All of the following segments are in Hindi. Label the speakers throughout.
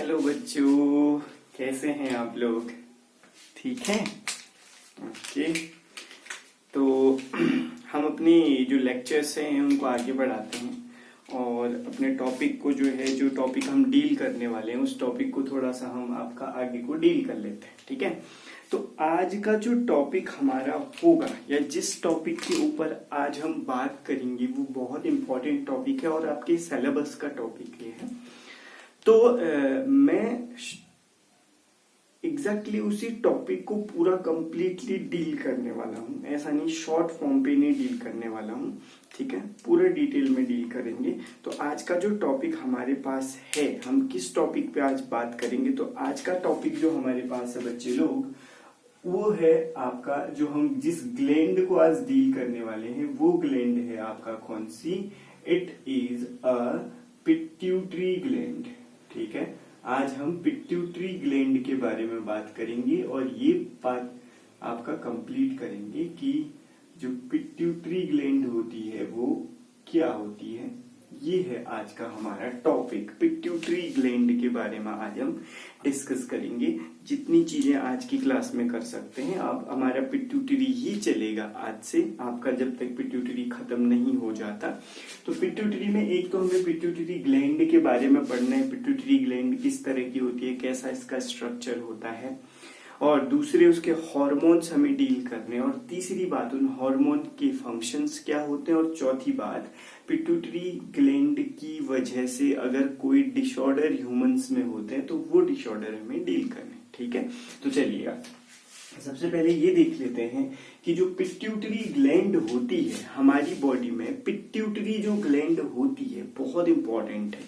Speaker 1: हेलो बच्चों, कैसे हैं आप लोग? ठीक हैं? ओके। तो हम अपनी जो लेक्चर्स हैं उनको आगे बढ़ाते हैं और अपने टॉपिक को जो टॉपिक हम डील करने वाले हैं उस टॉपिक को थोड़ा सा हम आपका आगे को डील कर लेते हैं। ठीक है। तो आज का जो टॉपिक हमारा होगा या जिस टॉपिक के ऊपर आज हम बात करेंगे वो बहुत इंपॉर्टेंट टॉपिक है और आपके सिलेबस का टॉपिक ये है। तो मैं एग्जैक्टली उसी टॉपिक को पूरा कंप्लीटली डील करने वाला हूँ। ऐसा नहीं शॉर्ट फॉर्म पे नहीं डील करने वाला हूँ, ठीक है, पूरे डिटेल में डील करेंगे। तो आज का जो टॉपिक हमारे पास है, हम किस टॉपिक पे आज बात करेंगे? तो आज का टॉपिक जो हमारे पास है बच्चे लोग, वो है आपका जो हम जिस ग्लैंड को आज डील करने वाले हैं वो ग्लैंड है आपका कौन सी? It is a pituitary gland. ठीक है, आज हम पिट्यूटरी ग्लैंड के बारे में बात करेंगे और ये बात आपका कंप्लीट करेंगे कि जो पिट्यूटरी ग्लैंड होती है वो क्या होती है। ये है आज का हमारा टॉपिक, पिट्यूटरी ग्लैंड के बारे में आज हम डिस्कस करेंगे। जितनी चीजें आज की क्लास में कर सकते हैं आप, हमारा पिट्यूटरी ही चलेगा आज से, आपका जब तक पिट्यूटरी खत्म नहीं हो जाता। तो पिट्यूटरी में एक तो हमें पिट्यूटरी ग्लैंड के बारे में पढ़ना है, पिट्यूटरी ग्लैंड किस तरह की होती है, कैसा इसका स्ट्रक्चर होता है, और दूसरे उसके हार्मोन्स हमें डील करने, और तीसरी बात उन हार्मोन के फंक्शंस क्या होते हैं, और चौथी बात पिट्यूटरी ग्लैंड की वजह से अगर कोई डिसऑर्डर ह्यूमंस में होते हैं तो वो डिसऑर्डर हमें डील करने। ठीक है, तो चलिए सबसे पहले ये देख लेते हैं कि जो पिट्यूटरी ग्लैंड होती है हमारी बॉडी में, पिट्यूटरी जो ग्लैंड होती है बहुत इंपॉर्टेंट है।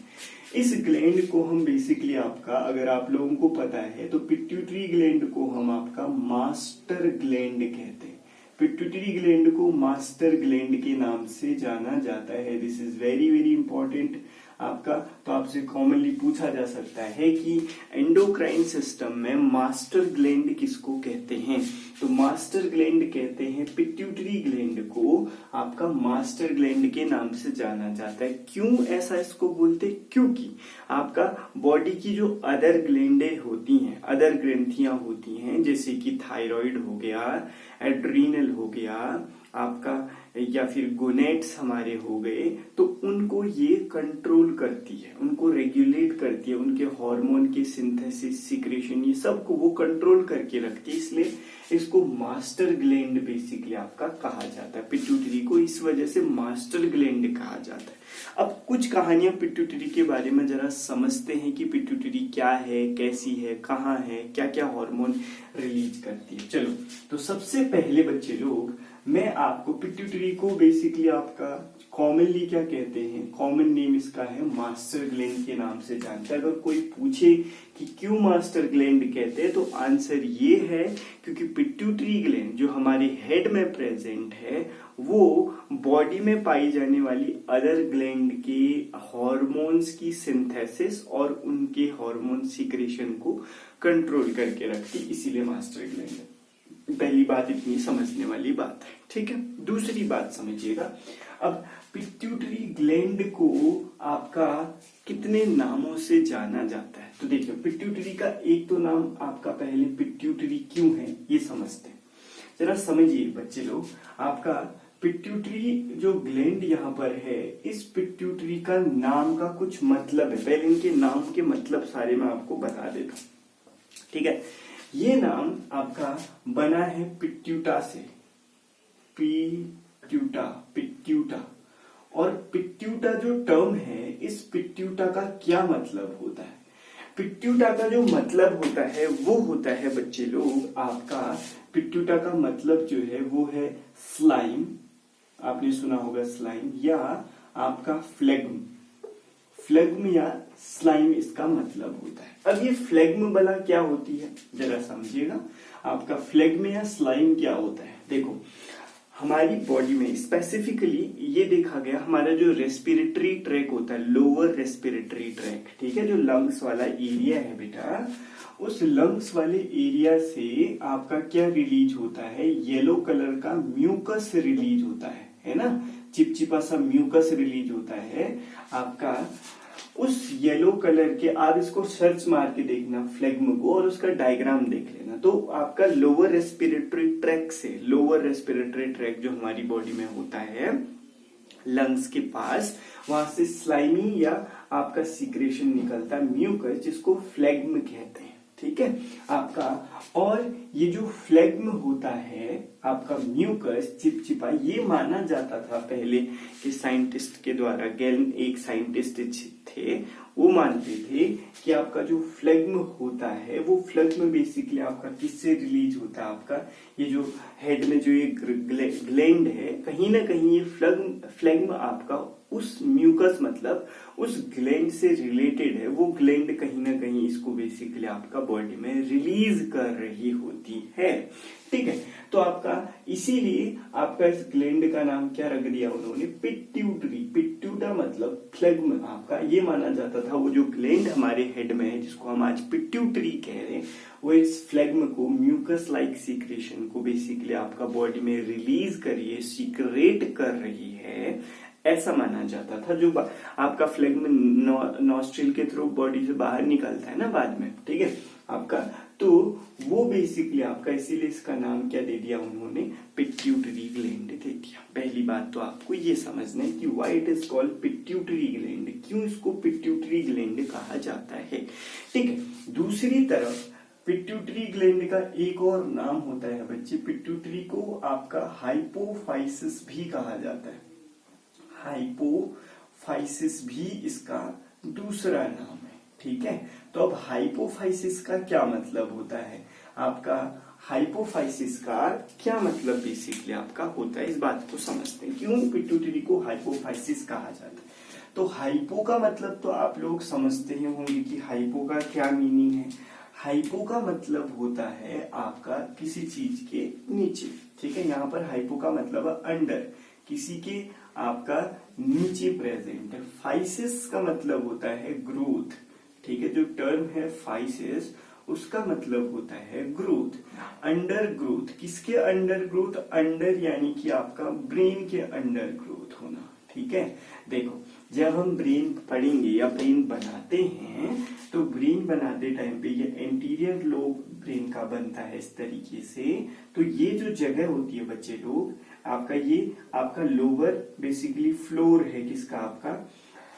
Speaker 1: इस ग्लैंड को हम बेसिकली आपका, अगर आप लोगों को पता है तो पिट्यूटरी ग्लैंड को हम आपका मास्टर ग्लैंड कहते हैं। पिट्यूटरी ग्लैंड को मास्टर ग्लैंड के नाम से जाना जाता है। This is very very important आपका। तो आपसे कॉमनली पूछा जा सकता है कि एंडोक्राइन सिस्टम में मास्टर ग्लैंड किसको कहते हैं? तो मास्टर ग्लैंड कहते हैं पिट्यूटरी ग्लैंड को, आपका मास्टर ग्लैंड के नाम से जाना जाता है। क्यों ऐसा इसको बोलते? क्योंकि आपका बॉडी की जो अदर ग्लैंडे होती हैं, अदर ग्रंथियां होती हैं, जैसे कि थायराइड हो गया, एड्रीनल हो गया आपका, या फिर गोनेट्स हमारे हो गए, तो उनको ये कंट्रोल करती है, उनको रेगुलेट करती है, उनके हार्मोन के सिंथेसिस, सिक्रेशन, ये सब को वो कंट्रोल करके रखती है। इसलिए इसको मास्टर ग्लैंड बेसिकली आपका कहा जाता है। पिट्यूटरी को इस वजह से मास्टर ग्लैंड कहा जाता है। अब कुछ कहानियां पिट्यूटरी के बारे में जरा समझते हैं कि पिट्यूटरी क्या है, कैसी है, कहाँ है, क्या क्या हार्मोन रिलीज करती है। चलो, तो सबसे पहले बच्चे लोग मैं आपको पिट्यूटरी को बेसिकली आपका कॉमनली क्या कहते हैं, कॉमन नेम इसका है मास्टर ग्लैंड के नाम से जानते हैं। अगर कोई पूछे कि क्यों मास्टर ग्लैंड कहते हैं तो आंसर ये है क्योंकि पिट्यूटरी ग्लैंड जो हमारे हेड में प्रेजेंट है वो बॉडी में पाई जाने वाली अदर ग्लैंड के हार्मोन्स की सिंथेसिस और उनके हार्मोन सिक्रेशन को कंट्रोल करके रखती, इसीलिए मास्टर ग्लैंड। पहली बात इतनी समझने वाली बात है, ठीक है। दूसरी बात समझिएगा, अब पिट्यूटरी ग्लैंड को आपका कितने नामों से जाना जाता है? तो देखिए, पिट्यूटरी का एक तो नाम आपका, पहले पिट्यूटरी क्यों है ये समझते हैं। जरा समझिए बच्चे लोग, आपका पिट्यूटरी जो ग्लैंड यहाँ पर है, इस पिट्यूटरी का नाम का कुछ मतलब है। पहले इनके नाम के मतलब सारे मैं आपको बता देता हूँ, ठीक है। ये नाम आपका बना है पिट्यूटा से, पिट्यूटा। और पिट्यूटा जो टर्म है, इस पिट्यूटा का क्या मतलब होता है? पिट्यूटा का जो मतलब होता है वो होता है बच्चे लोग आपका, पिट्यूटा का मतलब जो है वो है स्लाइम, आपने सुना होगा स्लाइम, या आपका फ्लेग्म। फ्लेग्म या स्लाइम इसका मतलब होता है। अब ये फ्लेग्म बला क्या होती है जरा समझिएगा। आपका फ्लेग्म या स्लाइम क्या होता है? देखो, हमारी बॉडी में स्पेसिफिकली ये देखा गया, हमारा जो रेस्पिरेटरी ट्रैक होता है, लोअर रेस्पिरेटरी ट्रैक, ठीक है, जो लंग्स वाला एरिया है बेटा, उस लंग्स वाले एरिया से आपका क्या रिलीज होता है? येलो कलर का म्यूकस रिलीज होता है ना, चिपचिपा सा म्यूकस रिलीज होता है आपका। उस येलो कलर के, आप इसको सर्च मार के देखना फ्लेग्म को और उसका डायग्राम देख लेना, तो आपका लोअर रेस्पिरेटरी ट्रैक से, लोअर रेस्पिरेटरी ट्रैक जो हमारी बॉडी में होता है लंग्स के पास, वहां से स्लाइमी या आपका सीक्रेशन निकलता है म्यूकस, जिसको फ्लेग्म कहते हैं। ठीक है आपका, और ये जो फ्लेग्म होता है आपका म्यूकस चिपचिपा, ये माना जाता था पहले कि साइंटिस्ट के द्वारा, गैलन एक साइंटिस्ट थे, वो मानते थे कि आपका जो फ्लेग्म होता है वो फ्लेग्म बेसिकली आपका किससे रिलीज होता है, आपका ये जो हेड में जो ये ग्लैंड है, कहीं ना कहीं ये फ्लेग्म आपका उस म्यूकस मतलब उस ग्लैंड से रिलेटेड है। वो ग्लैंड कहीं ना कहीं इसको बेसिकली आपका बॉडी में रिलीज कर रही होती है। ठीक है, तो आपका इसीलिए आपका इस ग्लैंड का नाम क्या रख दिया उन्होंने, पिट्यूटरी। पिट्यूटा मतलब फ्लेग्म आपका, ये माना जाता था वो जो ग्लैंड हमारे हेड में है जिसको हम आज पिट्यूटरी कह रहे हैं, वो इस फ्लेग्म को, म्यूकस लाइक सीक्रेशन को बेसिकली आपका बॉडी में रिलीज करिए, सीक्रेट कर रही है, ऐसा माना जाता था। जो आपका फ्लेग्म नॉस्ट्रिल के थ्रू बॉडी से बाहर निकलता है ना बाद में, ठीक है आपका, तो वो बेसिकली आपका, इसीलिए इसका नाम क्या दे दिया उन्होंने, पिट्यूटरी ग्लैंड दे दिया। पहली बात तो आपको ये समझना है कि why it is called pituitary gland, क्यों इसको पिट्यूटरी ग्लैंड कहा जाता है। ठीक है, दूसरी तरफ पिट्यूटरी ग्लैंड का एक और नाम होता है बच्चे, पिट्यूटरी को आपका हाइपोफाइसिस भी कहा जाता है। हाइपोफाइसिस भी इसका दूसरा नाम है। ठीक है, तो अब हाइपोफाइसिस का क्या मतलब होता है, आपका हाइपोफाइसिस का क्या मतलब बेसिकली आपका होता है, इस बात को समझते हैं, क्यों पिट्यूटरी को हाइपोफाइसिस कहा जाता है। तो हाइपो का मतलब तो आप लोग समझते ही होंगे कि हाइपो का क्या मीनिंग है। हाइपो का मतलब होता है आपका किसी चीज के नीचे। ठीक है, यहाँ पर हाइपो का मतलब अंडर, किसी के आपका नीचे प्रेजेंट है। फाइसिस का मतलब होता है ग्रोथ। ठीक है, जो टर्म है फाइसिस उसका मतलब होता है ग्रोथ, अंडर ग्रोथ। किसके अंडर ग्रोथ, अंडर यानी कि आपका ब्रेन के अंडर ग्रोथ होना। ठीक है, देखो जब हम ब्रेन पढ़ेंगे या ब्रेन बनाते हैं तो ब्रेन बनाते टाइम पे ये एंटीरियर लोब ब्रेन का बनता है इस तरीके से। तो ये जो जगह होती है बच्चे लोग, आपका ये आपका लोअर बेसिकली फ्लोर है, किसका, आपका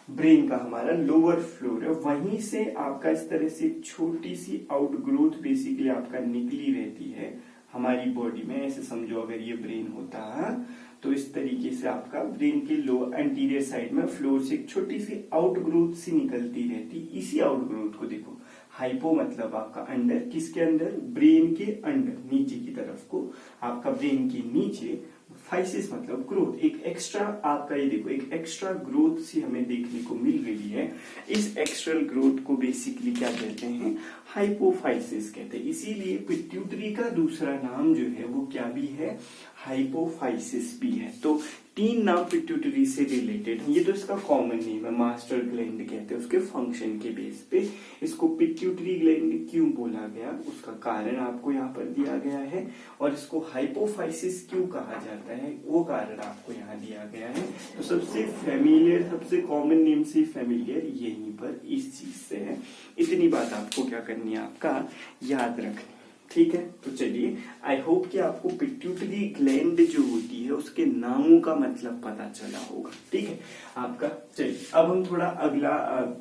Speaker 1: ब्रेन का, हमारा लोअर फ्लोर है। वहीं से आपका इस तरह से छोटी सी आउटग्रोथ बेसिकली आपका निकली रहती है हमारी बॉडी में। ऐसे समझो अगर ये ब्रेन होता है तो इस तरीके से आपका ब्रेन के लो एंटीरियर साइड में फ्लोर से एक छोटी सी आउटग्रोथ सी निकलती रहती। इसी आउटग्रोथ को देखो, हाइपो मतलब आपका अंडर, किसके अंदर, ब्रेन के अंडर, नीचे की तरफ को, आपका ब्रेन के नीचे। फाइसिस मतलब ग्रोथ, एक एक्स्ट्रा आपका, ये देखो एक एक्स्ट्रा ग्रोथ सी हमें देखने को मिल रही है। इस एक्स्ट्रा ग्रोथ को बेसिकली क्या कहते हैं, हाइपोफाइसिस कहते हैं। इसीलिए पिट्यूटरी का दूसरा नाम जो है वो क्या भी है, हाइपोफाइसिस भी है। तो तीन नाम पिट्यूटरी से रिलेटेड है। ये तो इसका कॉमन नेम है, मास्टर ग्लैंड कहते हैं उसके फंक्शन के बेस पे। इसको पिट्यूटरी ग्लैंड क्यों बोला गया उसका कारण आपको यहाँ पर दिया गया है, और इसको हाइपोफाइसिस क्यों कहा जाता है वो कारण आपको यहाँ दिया गया है। तो सबसे फेमिलियर, सबसे कॉमन नेम से फेमिलियर यहीं पर इस चीज से है। इतनी बात आपको क्या करनी है, आपका याद रखनी। ठीक है, तो चलिए, आई होप कि आपको पिट्यूटरी ग्लैंड जो होती है उसके नामों का मतलब पता चला होगा। ठीक है आपका, चलिए अब हम थोड़ा अगला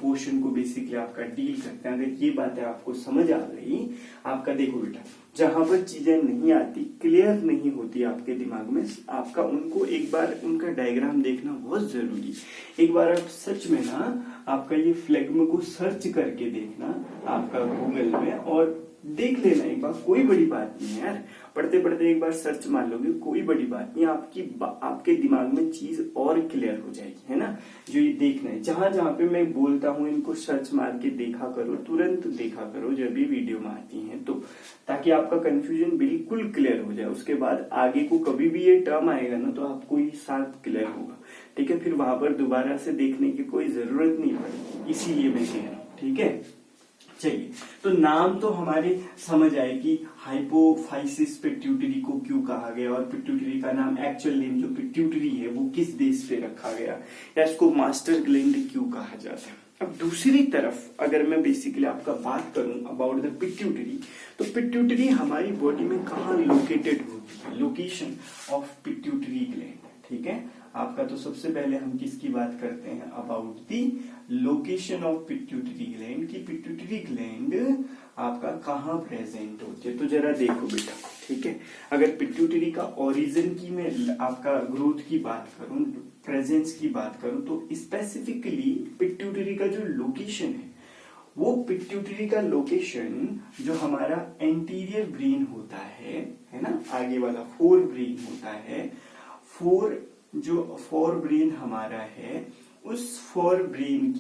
Speaker 1: पोर्शन को बेसिकली आपका डील करते हैं। अगर ये बातें आपको समझ आ गई, आपका देखो बेटा, जहां पर चीजें नहीं आती, क्लियर नहीं होती आपके दिमाग में, आपका उनको एक बार उनका डायग्राम देखना बहुत जरूरी। एक बार आप सच में ना आपका ये फ्लेग्म को सर्च करके देखना आपका गूगल में, और देख लेना एक बार, कोई बड़ी बात नहीं है यार, पढ़ते पढ़ते एक बार सर्च मार लोगे, कोई बड़ी बात नहीं, आपके दिमाग में चीज और क्लियर हो जाएगी, है ना। जो ये देखना है, जहां जहां पे मैं बोलता हूँ इनको सर्च मार के देखा करो, तुरंत देखा करो जब भी वीडियो में आती है, तो ताकि आपका कंफ्यूजन बिल्कुल क्लियर हो जाए। उसके बाद आगे को कभी भी ये टर्म आएगा ना तो आपको ये साथ क्लियर होगा। ठीक है, फिर वहां पर दोबारा से देखने की कोई जरूरत नहीं पड़ेगी, इसीलिए मैं कह रहा हूँ। ठीक है, चलिए, तो नाम तो हमारे समझ आए कि हाइपोफाइसिस पिट्यूटरी को क्यों कहा गया, और पिट्यूटरी का नाम, एक्चुअल नेम जो पिट्यूटरी है वो किस देश पे रखा गया, या इसको मास्टर ग्लैंड क्यों कहा जाता है। अब दूसरी तरफ अगर मैं बेसिकली आपका बात करूं अबाउट द पिट्यूटरी, तो पिट्यूटरी हमारी बॉडी में कहाँ लोकेटेड होती है, लोकेशन ऑफ पिट्यूटरी ग्लैंड। ठीक है, आपका तो सबसे पहले हम किसकी बात करते हैं, about the location of pituitary gland की पिट्यूटरी ग्लैंड आपका कहाँ प्रेजेंट होती है। तो जरा देखो बेटा, ठीक है, अगर पिट्यूटरी का ओरिजिन की मैं आपका ग्रोथ की बात करूं, प्रेजेंस की बात करूं, तो स्पेसिफिकली पिट्यूटरी का जो लोकेशन है वो पिट्यूटरी का लोकेशन जो हमारा एंटीरियर ब्रेन होता है ना, आगे वाला फोर ब्रेन होता है, फोर ब्रेन हमारा है, उस फोर ब्रेन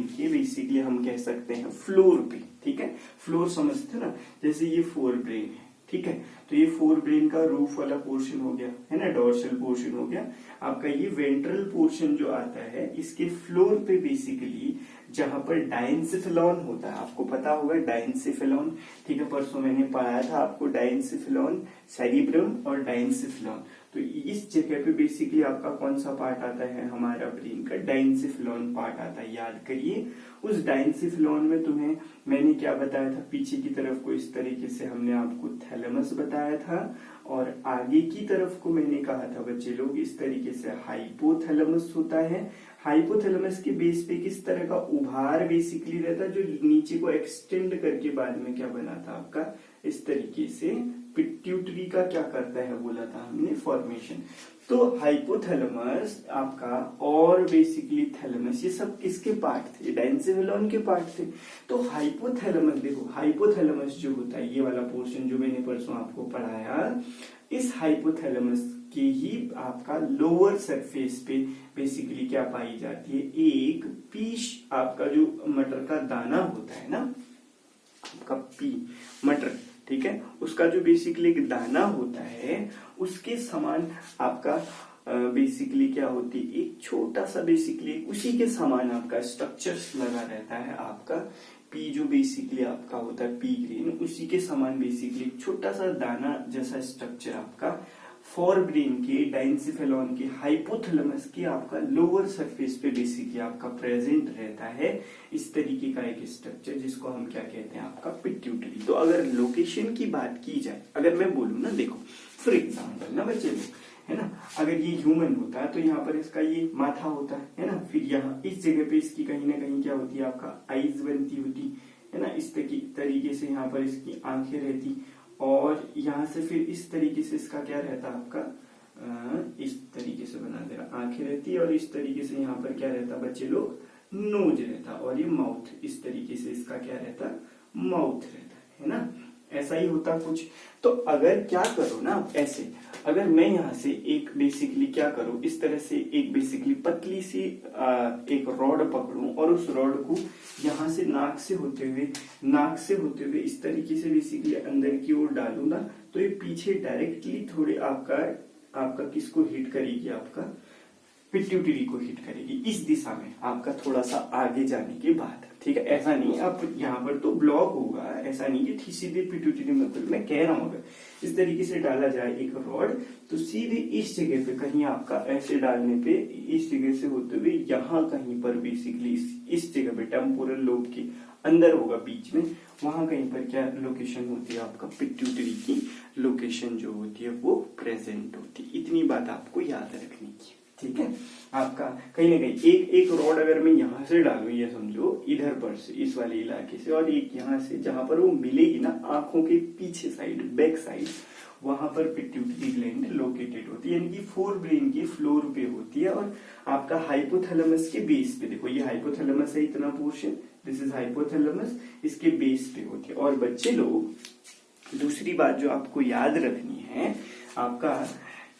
Speaker 1: के बेसिकली हम कह सकते हैं फ्लोर पे। ठीक है, फ्लोर समझते ना, जैसे ये फोर ब्रेन है, ठीक है, तो ये फोर ब्रेन का रूफ वाला पोर्शन हो गया है ना, डोर्सल पोर्शन हो गया आपका। ये वेंट्रल पोर्शन जो आता है इसके फ्लोर पे बेसिकली जहां पर डायंसिफिलॉन होता है, आपको पता होगा डायंसिफिलॉन, ठीक है, परसों मैंने पढ़ाया था आपको डायंसिफिलॉन, सेरिब्रम और डायंसिफिलॉन। तो इस जगह पे बेसिकली आपका कौन सा पार्ट आता है, हमारा ब्रेन का डायंसिफिलॉन पार्ट आता है। याद करिए, उस डायंसिफिलॉन में तुम्हें मैंने क्या बताया था, पीछे की तरफ को इस तरीके से हमने आपको थैलेमस बताया था, और आगे की तरफ को मैंने कहा था बच्चे लोग इस तरीके से हाइपोथैलेमस होता है। हाइपोथैलेमस के बेस पे किस तरह का उभार बेसिकली रहता है, जो नीचे को एक्सटेंड करके बाद में क्या बना था आपका, इस तरीके से पिट्यूटरी का क्या करता है बोला था हमने, फॉर्मेशन। तो हाइपोथैलेमस आपका और बेसिकली थैलेमस, ये सब किसके पार्ट थे, डायंसिफिलॉन के पार्ट थे। तो हाइपोथैलेमस, देखो हाइपोथैलेमस जो होता है, ये वाला पोर्शन जो मैंने परसों आपको पढ़ाया, इस हाइपोथैलेमस के ही आपका लोअर सरफेस पे बेसिकली क्या पाई जाती है, एक पीस, आपका जो मटर का दाना होता है ना, आपका पी मटर, ठीक है, उसका जो बेसिकली एक दाना होता है उसके समान आपका बेसिकली क्या होती है, एक छोटा सा बेसिकली उसी के समान आपका स्ट्रक्चर्स लगा रहता है। आपका पी जो बेसिकली आपका होता है पी ग्रेन, उसी के समान बेसिकली छोटा सा दाना जैसा स्ट्रक्चर आपका फोर ब्रेन के डायंसिफिलॉन के हाइपोथैलेमस के आपका लोअर सरफेस पे बेसिकली आपका प्रेजेंट रहता है, इस तरीके का एक स्ट्रक्चर जिसको हम क्या कहते हैं, आपका पिट्यूटरी। तो अगर लोकेशन की बात की जाए, अगर मैं बोलूं ना, देखो फॉर एग्जाम्पल ना बच्चे लोग, है ना, अगर ये ह्यूमन होता है तो यहाँ पर इसका ये माथा होता है ना, फिर यहाँ इस जगह पे इसकी कहीं ना कहीं क्या होती है, आपका आईज बनती होती है ना, इस तरीके से यहाँ पर इसकी आंखें रहती, और यहाँ से फिर इस तरीके से इसका क्या रहता है, आपका इस तरीके से बना दे रहा, आंखें रहती है, और इस तरीके से यहाँ पर क्या रहता बच्चे लोग, नोज रहता, और ये माउथ, इस तरीके से इसका क्या रहता, माउथ रहता है ना, ऐसा ही होता कुछ। तो अगर क्या करो ना, ऐसे अगर मैं यहाँ से एक बेसिकली क्या करूं, इस तरह से एक बेसिकली पतली सी एक रॉड पकड़ूं, और उस रॉड को यहाँ से नाक से होते हुए इस तरीके से बेसिकली अंदर की ओर डालूं ना, तो ये पीछे डायरेक्टली थोड़े आपका किसको हिट करेगी, आपका पिट्यूटरी को हिट करेगी, इस दिशा में आपका थोड़ा सा आगे जाने के बाद। ठीक है, ऐसा नहीं आप यहाँ पर तो ब्लॉक होगा, ऐसा नहीं कि सीधे पिट्यूटरी में, मैं कह रहा हूँ अगर इस तरीके से डाला जाए एक रॉड, तो सीधे इस जगह पे कहीं आपका ऐसे डालने पे इस जगह से होते हुए यहाँ कहीं पर बेसिकली इस जगह पे टेम्पोरल लोब के अंदर होगा बीच में, वहां कहीं पर क्या लोकेशन होती है, आपका पिट्यूटरी की लोकेशन जो होती है वो प्रेजेंट होती है। इतनी बात आपको याद रखनी की, ठीक है। आपका कहीं ना कहीं एक रॉड अगर मैं यहाँ से डालू, ये समझो इधर पर से इस वाले इलाके से, और एक यहाँ से जहां पर वो मिलेगी ना आंखों के पीछे साइड, बैक साइड, वहां पर पिट्यूटरी ग्लैंड लोकेटेड होती है, यानी कि फोर ब्रेन के फ्लोर पे होती है, और आपका हाइपोथैलेमस के बेस पे, देखो ये हाइपोथैलेमस है इतना पोर्शन, दिस इज हाइपोथैलेमस, इसके बेस पे होती है। और बच्चे लोग दूसरी बात जो आपको याद रखनी है, आपका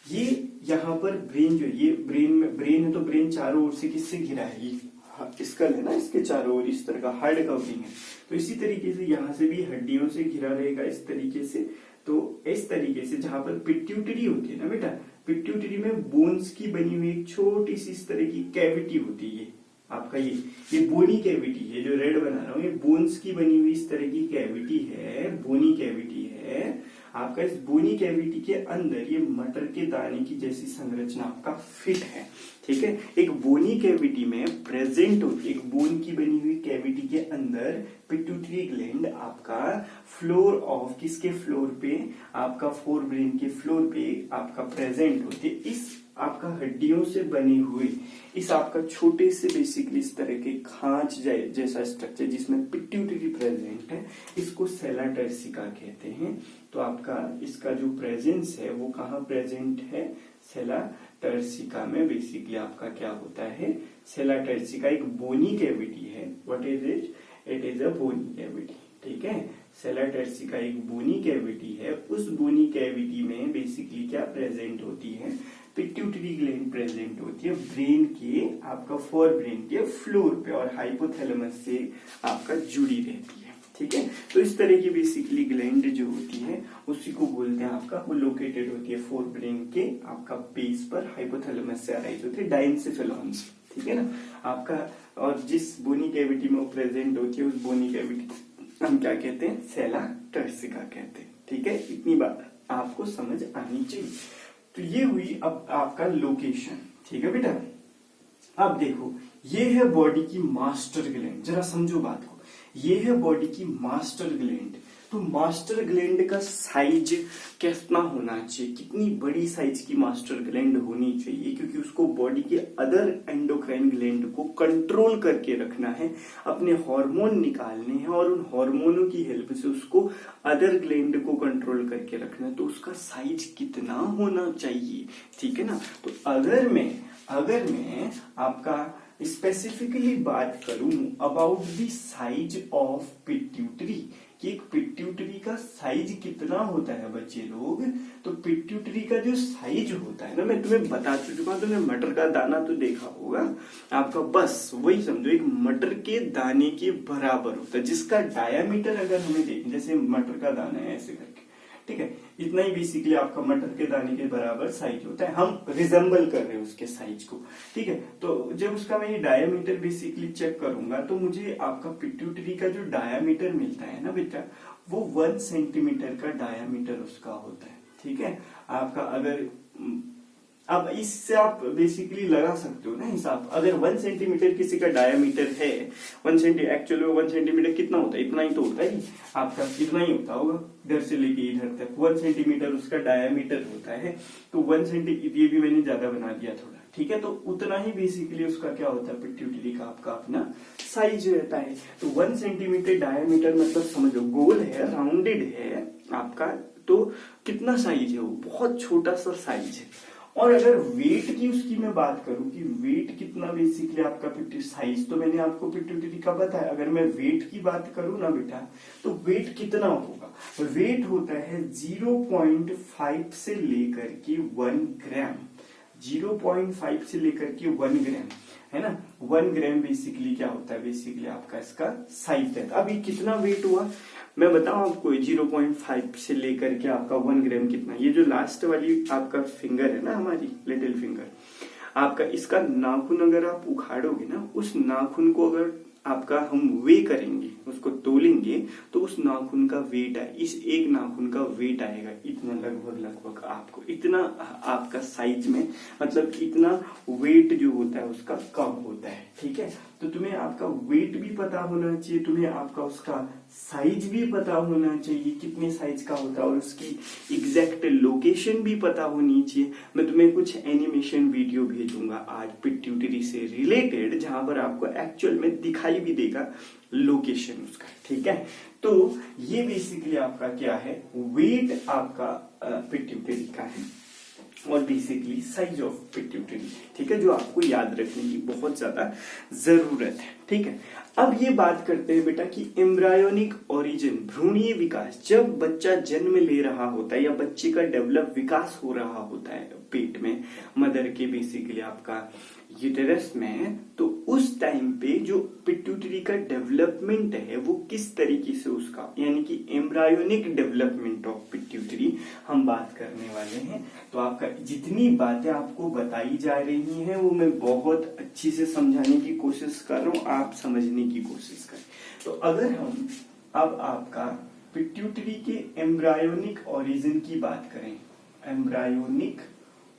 Speaker 1: ये यहाँ पर ब्रेन जो ये ब्रेन है, तो ब्रेन चारों ओर से किससे घिरा है, ये स्कल है ना, इसके चारों ओर इस तरह का हार्ड कवरिंग है, तो इसी तरीके से यहाँ से भी हड्डियों से घिरा रहेगा इस तरीके से। तो इस तरीके से जहां पर पिट्यूटरी होती है ना बेटा, पिट्यूटरी में बोन्स की बनी हुई एक छोटी सी इस तरह की कैविटी होती है, आपका ये बोनी कैविटी है, जो रेड बना रहा हूँ, ये बोन्स की बनी हुई इस तरह की कैविटी है, बोनी कैविटी है आपका। इस बोनी कैविटी के अंदर ये मटर के दाने की जैसी संरचना आपका फिट है, ठीक है। एक बोनी कैविटी में प्रेजेंट होती है, एक बोन की बनी हुई कैविटी के अंदर पिट्यूटरी ग्लैंड आपका फ्लोर ऑफ किसके फ्लोर पे, आपका फोर ब्रेन के फ्लोर पे आपका प्रेजेंट होती है। इस आपका हड्डियों से बने हुए इस आपका छोटे से बेसिकली इस तरह के खांच जैसा स्ट्रक्चर जिसमें पिट्यूटरी प्रेजेंट है, इसको सेला टर्सिका कहते हैं। तो आपका इसका जो प्रेजेंस है वो कहाँ प्रेजेंट है, सेला टर्सिका में बेसिकली आपका क्या होता है, सेला टर्सिका एक बोनी कैविटी है। What is it, it is a bony cavity, ठीक है। सेला टर्सिका एक बोनी कैविटी है, उस बोनी कैविटी में बेसिकली क्या प्रेजेंट होती है, पिट्यूटरी ग्लैंड प्रेजेंट होती है ब्रेन के आपका फोर ब्रेन के फ्लोर पे और हाइपोथैलेमस से आपका जुड़ी रहती है, ठीक है। तो इस तरह की बेसिकली ग्लैंड जो होती है उसी को बोलते हैं आपका, वो लोकेटेड होती है फोर ब्रेन के आपका बेस पर, हाइपोथैलेमस से अराइज होती है डाइनसेफेलॉन्स, ठीक है ना आपका। और जिस बोनी कैविटी में वो प्रेजेंट होती है उस बोनी कैविटी हम क्या कहते हैं, सेला टर्सिका कहते हैं, ठीक है। इतनी बात आपको समझ आनी चाहिए। तो ये हुई अब आपका लोकेशन, ठीक है बेटा। अब देखो ये है बॉडी की मास्टर ग्लैंड, जरा समझो बात को, ये है बॉडी की मास्टर ग्लैंड। तो मास्टर ग्लैंड का साइज कितना होना चाहिए, कितनी बड़ी साइज की मास्टर ग्लैंड होनी चाहिए, क्योंकि उसको बॉडी के अदर एंडोक्राइन ग्लैंड को कंट्रोल करके रखना है, अपने हार्मोन निकालने हैं और उन हार्मोनों की हेल्प से उसको अदर ग्लैंड को कंट्रोल करके रखना है। तो उसका साइज कितना होना चाहिए, ठीक है ना। तो अगर मैं आपका स्पेसिफिकली बात करूं about the size of pituitary, कि एक पिट्यूटरी का साइज कितना होता है बच्चे लोग, तो पिट्यूटरी का जो साइज होता है ना, मैं तुम्हें बता चुका हूं, तुमने मटर का दाना तो देखा होगा आपका, बस वही समझो एक मटर के दाने के बराबर होता है, जिसका डायामीटर अगर हमें देखें, जैसे मटर का दाना है ऐसे करके, ठीक है, इतना ही बेसिकली आपका मटर के दाने के बराबर साइज होता है, हम रिजेंबल कर रहे हैं उसके साइज को, ठीक है। तो जब उसका मैं ये डायामीटर बेसिकली चेक करूंगा तो मुझे आपका पिट्यूटरी का जो डायामीटर मिलता है ना बेटा, वो 1 सेंटीमीटर का डायामीटर उसका होता है, ठीक है। आपका अगर अब इससे आप बेसिकली लगा सकते हो ना हिसाब, अगर 1 सेंटीमीटर किसी का डायामीटर है, 1 सेंटीमीटर एक्चुअली 1 सेंटीमीटर कितना होता है, इतना ही तो होता है आपका, इतना ही होता होगा इधर से लेके इधर तक, 1 सेंटीमीटर उसका डायामीटर होता है। तो 1 सेंटीमीटर, ये भी मैंने ज्यादा बना दिया थोड़ा, ठीक है। तो उतना ही बेसिकली उसका क्या होता है, पिट्यूटरी का आपका अपना साइज रहता है। तो 1 सेंटीमीटर डायामीटर मतलब समझो गोल है, राउंडेड है आपका, तो कितना साइज है, वो बहुत छोटा सा साइज है। और अगर वेट की उसकी मैं बात करूं कि वेट कितना बेसिकली आपका साइज, तो मैंने आपको पिट्यूटरी का बताया, अगर मैं वेट की बात करूं ना बेटा, तो वेट कितना होगा, वेट होता है 0.5 से लेकर के 1 ग्राम, 0.5 से लेकर के 1 ग्राम, है ना। 1 ग्राम बेसिकली क्या होता है, बेसिकली आपका इसका साइज है। अब ये कितना वेट हुआ मैं बताऊं आपको, 0.5 से लेकर के आपका 1 ग्राम कितना, ये जो लास्ट वाली आपका फिंगर है ना, हमारी लिटिल फिंगर आपका, इसका नाखून अगर आप उखाड़ोगे ना, उस नाखून को अगर आपका हम वे करेंगे, उसको तोलेंगे, तो उस नाखून का वेट है, इस एक नाखून का वेट आएगा इतना, लगभग आपको इतना आपका साइज में, मतलब इतना वेट जो होता है उसका कम होता है, ठीक है। तो तुम्हें आपका वेट भी पता होना चाहिए, तुम्हें आपका उसका साइज भी पता होना चाहिए कितने साइज का होता है, और उसकी एग्जैक्ट लोकेशन भी पता होनी चाहिए। मैं तुम्हें कुछ एनिमेशन वीडियो भेजूंगा आज पिट्यूटरी से रिलेटेड, जहां पर आपको एक्चुअल में दिखाई भी देगा लोकेशन उसका, ठीक है। तो ये बेसिकली आपका क्या है, वेट आपका पिट्यूटरी का है और बेसिकली साइज ऑफ पिट्यूटरी, ठीक है, जो आपको याद रखने की बहुत ज्यादा जरूरत है, ठीक है। अब ये बात करते हैं बेटा कि एम्ब्रायोनिक ओरिजिन, भ्रूणीय विकास, जब बच्चा जन्म ले रहा होता है या बच्चे का डेवलप विकास हो रहा होता है पेट में, मदर के बेसिकली आपका यूटेरस में, तो उस टाइम पे जो पिट्यूटरी का डेवलपमेंट है वो किस तरीके से उसका, यानी कि एम्ब्रायोनिक डेवलपमेंट ऑफ पिट्यूटरी हम बात करने वाले हैं। तो आपका जितनी बातें आपको बताई जा रही हैं वो मैं बहुत अच्छी से समझाने की कोशिश कर रहा हूँ, आप समझने की कोशिश करें। तो अगर हम अब आपका पिट्यूटरी के एम्ब्रायोनिक ओरिजिन की बात करें, एम्ब्रायोनिक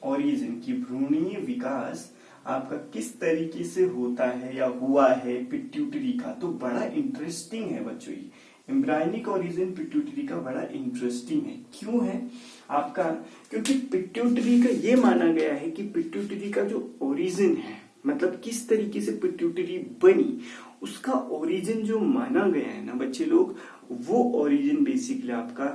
Speaker 1: ओरिजिन की भ्रूणीय विकास आपका किस तरीके से होता है या हुआ है पिट्यूटरी का, तो बड़ा इंटरेस्टिंग है बच्चों। ये एम्ब्रायनिक ओरिजिन पिट्यूटरी का बड़ा इंटरेस्टिंग है। क्यों है आपका? क्योंकि पिट्यूटरी का ये माना गया है कि पिट्यूटरी का जो ओरिजिन है, मतलब किस तरीके से पिट्यूटरी बनी, उसका ओरिजिन जो माना गया है ना बच्चे लोग, वो ओरिजिन बेसिकली आपका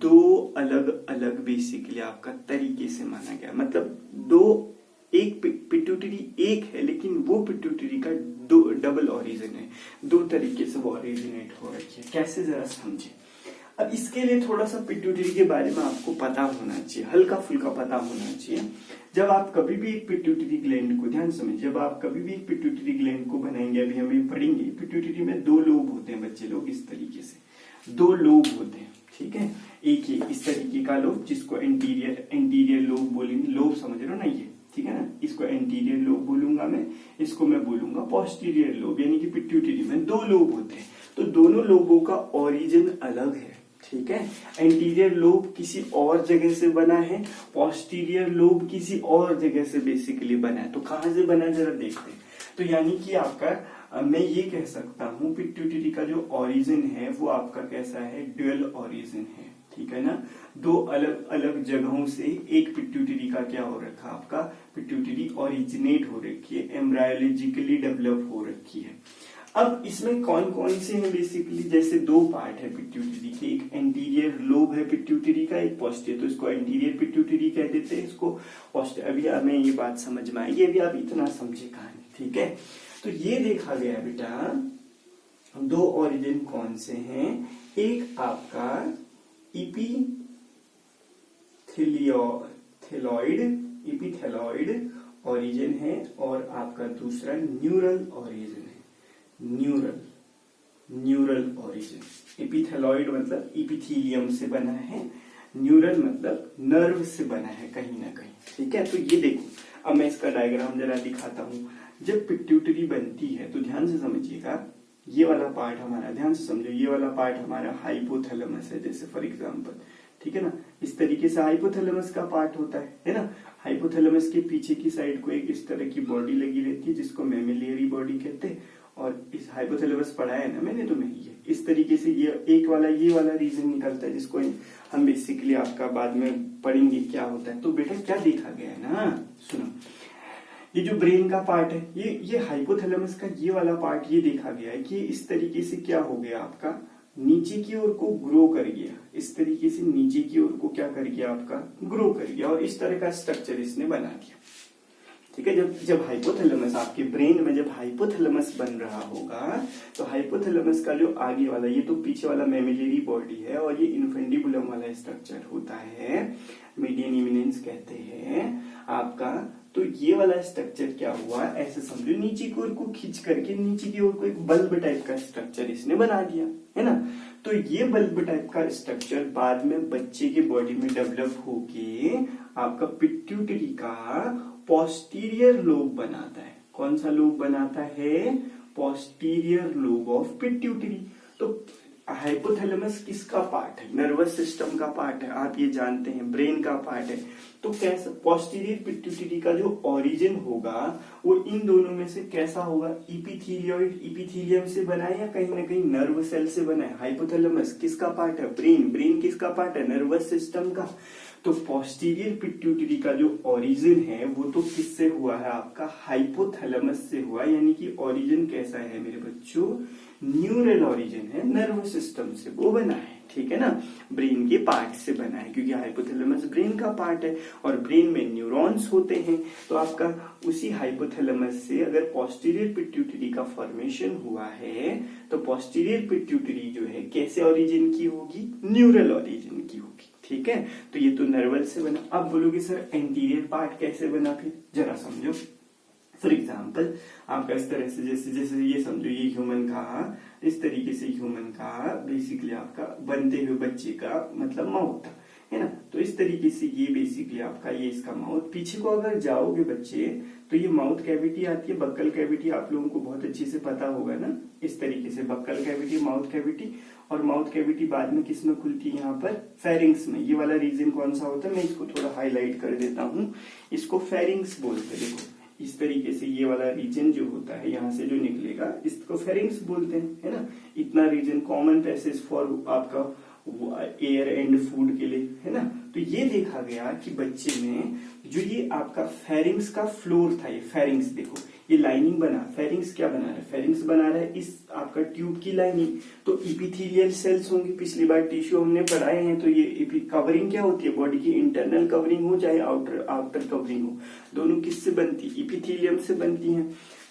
Speaker 1: दो अलग अलग बेसिकली आपका तरीके से माना गया। मतलब दो, एक पिट्यूटरी एक है लेकिन वो पिट्यूटरी का दो डबल ओरिजिन है, दो तरीके से वो ओरिजिनेट हो रखी है। कैसे जरा समझे। अब इसके लिए थोड़ा सा पिट्यूटरी के बारे में आपको पता होना चाहिए, हल्का फुल्का पता होना चाहिए। जब आप कभी भी एक पिट्यूटरी ग्लैंड को, ध्यान समझिए, जब आप कभी भी एक पिट्यूटरी ग्लैंड को बनाएंगे, अभी हम पढ़ेंगे, पिट्यूटरी में दो लोब होते हैं बच्चे लोग, इस तरीके से दो लोब होते हैं, ठीक है। एक ये इस तरीके का लोब जिसको एंटीरियर लोब बोलेंगे, लोब समझ रहे हो ना ये, ठीक है ना, इसको एंटीरियर लोब बोलूंगा मैं, इसको मैं बोलूंगा पोस्टीरियर लोब, यानी कि पिट्यूटरी में दो लोब होते हैं। तो दोनों लोबों का ओरिजिन अलग है, ठीक है। एंटीरियर लोब किसी और जगह से बना है, पोस्टीरियर लोब किसी और जगह से बेसिकली बना है। तो कहां से बना है जरा देखते हैं। तो यानी कि आपका मैं ये कह सकता हूं पिट्यूटरी का जो ओरिजिन है वो आपका कैसा है, ड्यूअल ओरिजिन है, ठीक है ना। दो अलग अलग जगहों से एक पिट्यूटरी का क्या हो रखा, आपका पिट्यूटरी ओरिजिनेट हो रखी है, एम्ब्रायोलॉजिकली डेवलप हो रखी है। अब इसमें कौन कौन से हैं बेसिकली, जैसे दो पार्ट है पिट्यूटरी के, एक एंटीरियर लोब है पिट्यूटरी का, एक पोस्टीरियर, तो इसको एंटीरियर पिट्यूटरी कह देते हैं, इसको पोस्टीरियर। अभी हमें ये बात समझ में आएगी, अभी आप इतना समझे कहानी, ठीक है। तो ये देखा गया बेटा दो ओरिजिन कौन से हैं, एक आपका इपिथेलॉइड ओरिजिन है और आपका दूसरा न्यूरल ओरिजिन है, न्यूरल ओरिजिन। इपिथेलॉइड मतलब इपिथीलियम से बना है, न्यूरल मतलब नर्व से बना है कहीं ना कहीं, ठीक है। तो ये देखो, अब मैं इसका डायग्राम जरा दिखाता हूँ। जब पिट्यूटरी बनती है तो ध्यान से समझिएगा, ये वाला पार्ट हमारा, ध्यान से समझो, ये वाला पार्ट हमारा हाइपोथैलेमस है, जैसे फॉर एग्जांपल, ठीक है ना। इस तरीके से हाइपोथैलेमस का पार्ट होता है ना। हाइपोथैलेमस के पीछे की साइड को एक इस तरह की बॉडी लगी रहती है जिसको मैमिलियरी बॉडी कहते हैं। और इस हाइपोथैलेमस पढ़ाया है ना मैंने तुम्हें, ये इस तरीके से ये एक वाला ये वाला रीजन निकलता है जिसको हम बेसिकली आपका बाद में पढ़ेंगे क्या होता है। तो बेटा क्या देखा गया है ना, सुनो, ये जो ब्रेन का पार्ट है, ये हाइपोथैलेमस का ये वाला पार्ट, ये देखा गया है कि इस तरीके से क्या हो गया, आपका नीचे की ओर को ग्रो कर गया, इस तरीके से नीचे की ओर को क्या कर गया, आपका ग्रो कर गया, और इस तरह का स्ट्रक्चर इसने बना दिया, ठीक है। जब हाइपोथैलेमस आपके ब्रेन में जब हाइपोथैलेमस बन रहा होगा तो हाइपोथैलेमस का जो आगे वाला, ये तो पीछे वाला मैमिलियरी बॉडी है और ये इन्फेंडिबुलम वाला स्ट्रक्चर होता है, मीडियन इमिनेंस कहते हैं आपका। तो ये वाला स्ट्रक्चर क्या हुआ, ऐसे समझो, नीचे की ओर को खींच करके नीचे की ओर को एक बल्ब टाइप का स्ट्रक्चर इसने बना दिया, है ना। तो ये बल्ब टाइप का स्ट्रक्चर बाद में बच्चे की बॉडी में डेवलप होके आपका पिट्यूटरी का पोस्टीरियर लोब बनाता है। कौन सा लोब बनाता है, पोस्टीरियर लोब ऑफ पिट्यूटरी। तो हाइपोथैलेमस किसका पार्ट है, नर्वस सिस्टम का पार्ट है, आप ये जानते हैं, ब्रेन का पार्ट है। तो कैसा पोस्टीरियर पिट्यूटरी का जो ओरिजिन होगा वो इन दोनों में से कैसा होगा, इपिथीलियम से बना है या कहीं ना कहीं नर्व सेल से बना है। हाइपोथैलेमस किसका पार्ट है, ब्रेन किसका पार्ट है, नर्वस सिस्टम का। तो पोस्टीरियर पिट्यूटरी का जो ओरिजिन है वो तो किससे हुआ है, आपका हाइपोथैलेमस से हुआ, यानी कि ओरिजिन कैसा है मेरे बच्चों, न्यूरल ओरिजिन है, नर्वस सिस्टम से वो बना है, ठीक है ना, ब्रेन के पार्ट से बना है, क्योंकि हाइपोथैलेमस ब्रेन का पार्ट है और ब्रेन में न्यूरॉन्स होते हैं। तो आपका उसी हाइपोथैलेमस से अगर पोस्टीरियर पिट्यूटरी का फॉर्मेशन हुआ है तो पोस्टीरियर पिट्यूटरी जो है कैसे ओरिजिन की होगी, न्यूरल ओरिजिन की होगी, ठीक है। तो ये तो नर्वल से बना। अब बोलोगे सर एंटीरियर पार्ट कैसे बना, फिर जरा समझो। फॉर एग्जाम्पल आपका इस तरह से, जैसे ये समझो, ये ह्यूमन का, इस तरीके से ह्यूमन का बेसिकली आपका बनते हुए बच्चे का मतलब माउथ था, है ना। तो इस तरीके से ये बेसिकली आपका ये इसका माउथ, पीछे को अगर जाओगे बच्चे तो ये माउथ कैविटी आती है, बक्कल कैविटी आप लोगों को बहुत अच्छे से पता होगा ना, इस तरीके से बक्कल कैविटी, माउथ कैविटी, और माउथ कैविटी बाद में किस में खुलती है, यहाँ पर फेरिंग्स में। ये वाला रीजन कौन सा होता है, मैं इसको थोड़ा हाईलाइट कर देता हूँ, इसको फेरिंग्स बोलते हैं। देखो इस तरीके से ये वाला रीजन जो होता है यहाँ से जो निकलेगा इसको फेरिंग्स बोलते हैं, है ना। इतना रीजन कॉमन पैसेज फॉर आपका एयर एंड फूड के लिए, है ना। तो ये देखा गया कि बच्चे में जो ये आपका फेरिंग्स का फ्लोर था, ये फेरिंग्स देखो ये लाइनिंग बना, फेरिंग्स क्या बना रहा है, फेरिंग्स बना रहा है इस आपका ट्यूब की लाइनिंग। तो इपिथेलियल सेल्स होंगे, पिछली बार टिश्यू हमने पढ़ाए हैं, तो ये कवरिंग क्या होती है, बॉडी की इंटरनल कवरिंग हो चाहे आउटर कवरिंग हो, दोनों किससे बनती है, इपिथेलियम से बनती है।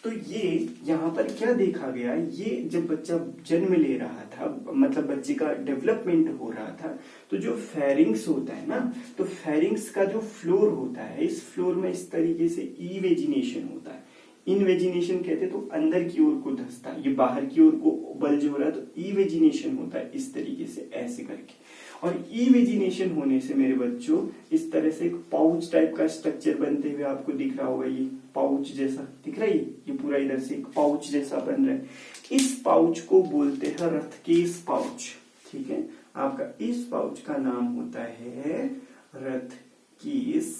Speaker 1: तो ये यहाँ पर क्या देखा गया, ये जब बच्चा जन्म ले रहा था, मतलब बच्चे का डेवलपमेंट हो रहा था, तो जो फेरिंग्स होता है ना, तो फेरिंग्स का जो फ्लोर होता है, इस फ्लोर में इस तरीके से इवेजिनेशन होता है। इनवेजिनेशन कहते हैं तो अंदर की ओर को धंसता है, ये बाहर की ओर को बल्ज हो रहा है, तो इवेजिनेशन होता है इस तरीके से ऐसे करके। और इवेजिनेशन होने से मेरे बच्चों इस तरह से एक पाउच टाइप का स्ट्रक्चर बनते हुए आपको दिख रहा होगा, ये पाउच जैसा दिख रहा है, ये पूरा इधर से एक पाउच जैसा बन रहा है। इस पाउच को बोलते हैं रथकेश पाउच, ठीक है। आपका इस पाउच का नाम होता है रथकेश,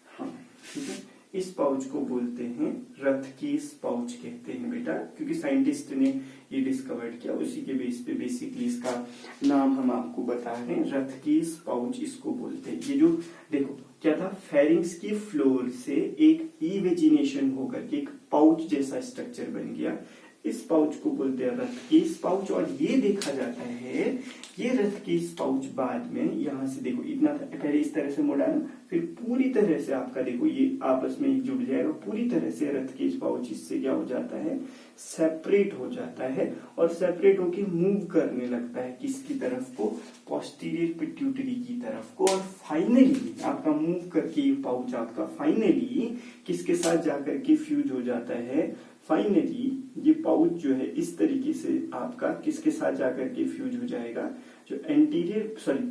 Speaker 1: हाँ ठीक है। इस पाउच को बोलते हैं रथकेश पाउच कहते हैं बेटा, क्योंकि साइंटिस्ट ने ये डिस्कवर्ड किया, उसी के बेस पे बेसिकली इसका नाम हम आपको बता रहे हैं, रथकेश पाउच इसको बोलते हैं। ये जो देखो क्या था, फेरिंग्स की फ्लोर से एक इवेजिनेशन होकर के एक पाउच जैसा स्ट्रक्चर बन गया, इस पाउच को बोलते हैं रथकेश पाउच। और ये देखा जाता है, ये रथकेश पाउच बाद में यहाँ से देखो इतना पहले इस तरह से मोड़ा ना, फिर पूरी तरह से आपका देखो ये आपस में जुड़ जाएगा, पूरी तरह से रथकेश पाउच इससे क्या हो जाता है, सेपरेट हो जाता है, और सेपरेट होके मूव करने लगता है किसकी तरफ को, पोस्टीरियर पिट्यूटरी की तरफ को। और फाइनली आपका मूव करके ये पाउच आपका फाइनली किसके साथ जाकर के फ्यूज हो जाता है, फाइनली ये पाउच जो है इस तरीके से आपका किसके साथ जाकर के फ्यूज हो जाएगा, जो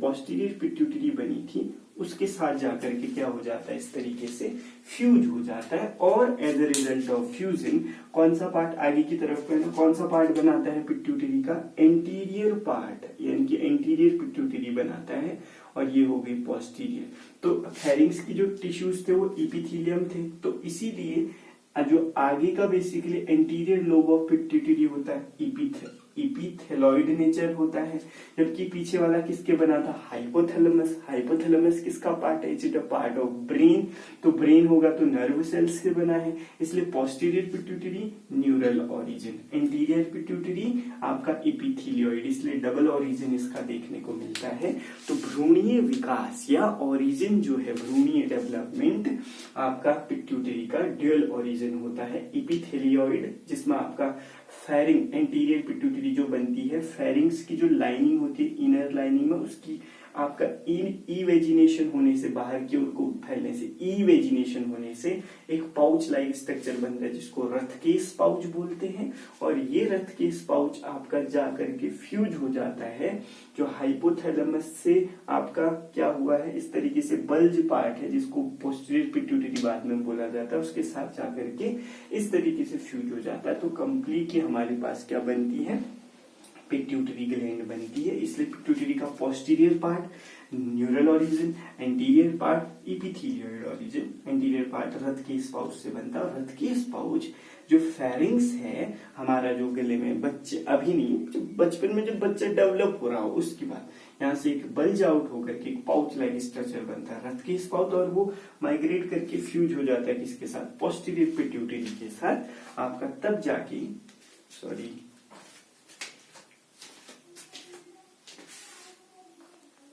Speaker 1: पोस्टीरियर पिट्यूटरी बनी थी उसके साथ जाकर के क्या हो जाता है, इस तरीके से फ्यूज हो जाता है। और as a result of fusing कौन सा पार्ट आगे की तरफ का, कौन सा पार्ट बनाता है पिट्यूटरी का, एंटीरियर पार्ट, यानी कि एंटीरियर पिट्यूटरी बनाता है, और ये हो गई पोस्टीरियर। तो फेरिंग्स की जो टिश्यूज थे वो इपिथेलियम थे, तो इसीलिए जो आगे का basically anterior lobe of pituitary होता है इपिथेलॉइड नेचर होता है, जबकि पीछे वाला किसके बना था, हाइपोथैलेमस। हाइपोथैलेमस किसका पार्ट है, it's a part of brain, तो ब्रेन होगा तो नर्व सेल्स से बना है, इसलिए posterior pituitary neural origin, anterior pituitary आपका इपिथेलियोइड, इसलिए डबल ओरिजिन इसका देखने को मिलता है। तो भ्रूणीय विकास या ओरिजिन जो है, भ्रूणीय डेवलपमेंट आपका पिट्यूटरी का ड्यूअल ओरिजिन होता है, इपिथेलियोइड जिसमें आपका फेरिंग एंटीरियर पिट्यूटरी जो बनती है, फेरिंग्स की जो लाइनिंग होती है इनर लाइनिंग में, उसकी आपका इवेजिनेशन होने से, बाहर की ओर को फैलने से, इवेजिनेशन होने से एक पाउच लाइक स्ट्रक्चर बन रहा है जिसको रथकेश पाउच बोलते हैं। और ये रथकेश पाउच आपका जाकर के फ्यूज हो जाता है जो हाइपोथैलेमस से आपका क्या हुआ है, इस तरीके से बल्ज पार्ट है जिसको पोस्टीरियर पिट्यूटरी बाद में बोला जाता है, उसके साथ जाकर के इस तरीके से फ्यूज हो जाता है। तो कंप्लीटली हमारे पास क्या बनती है, पिट्यूटरी ग्लैंड बनती है। इसलिए पिट्यूटरी का posterior part neural origin, anterior part epithelioid origin, anterior part Rathke's pouch से बनता है। और रथकेश पाउच जो फेरिंग्स है हमारा, जो गले में बच्चे अभी नहीं, जब बचपन में जब बच्चा डेवलप हो रहा हो उसके बाद यहाँ से एक बल्ज आउट होकर के एक पाउच लाइक स्ट्रक्चर बनता है रथकेश पाउच, और वो माइग्रेट करके फ्यूज हो जाता है किसके साथ, पोस्टीरियर पिट्यूटरी के साथ आपका, तब जाके